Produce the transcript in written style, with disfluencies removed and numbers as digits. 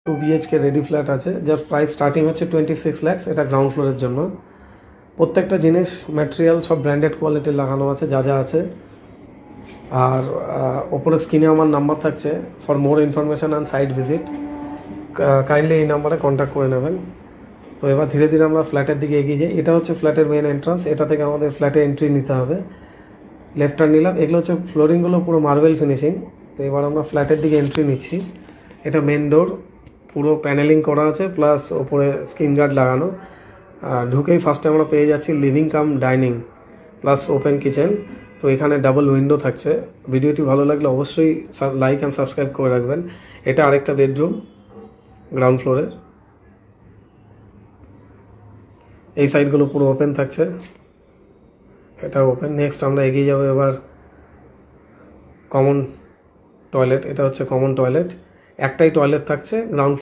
2 BHK ready flat আছে, যার price starting হচ্ছে 26 lakhs। এটা গ্রাউন্ড ফ্লোরের জন্য। প্রত্যেকটা জিনিস ম্যাটেরিয়াল সব ব্র্যান্ডেড কোয়ালিটির লাগানো আছে, যা যা আছে। আর ওপরে স্ক্রিনে আমার নাম্বার থাকছে, for more information and site visit kindly এই নাম্বারে কন্ট্যাক্ট করে নেবেন। তো এবার ধীরে ধীরে আমরা ফ্ল্যাটের দিকে এগিয়ে যাই। এটা হচ্ছে ফ্ল্যাটের মেন এন্ট্রান্স। এটা থেকে আমাদের ফ্ল্যাটে এন্ট্রি নিতে হবে। লেফট টার্ন নিলাম। এগুলো হচ্ছে ফ্লোরিংগুলো পুরো মার্বেল ফিনিশিং। তো এবার আমরা ফ্ল্যাটের দিকে এন্ট্রি নিচ্ছি। এটা মেন ডোর, পুরো প্যানেলিং করা আছে, প্লাস ওপরে স্ক্রিন গার্ড লাগানো। ঢুকেই ফার্স্টে আমরা পেয়ে যাচ্ছি living cum dining plus open kitchen. তো এখানে ডাবল উইন্ডো থাকছে। ভিডিওটি ভালো লাগলে অবশ্যই লাইক অ্যান্ড সাবস্ক্রাইব করে রাখবেন। এটা আরেকটা বেডরুম গ্রাউন্ড ফ্লোরের। এই সাইডগুলো পুরো ওপেন থাকছে, এটা ওপেন। নেক্সট আমরা এগিয়ে যাবো এবার কমন টয়লেট। এটা হচ্ছে কমন টয়লেট, একটাই টয়লেট থাকছে গ্রাউন্ড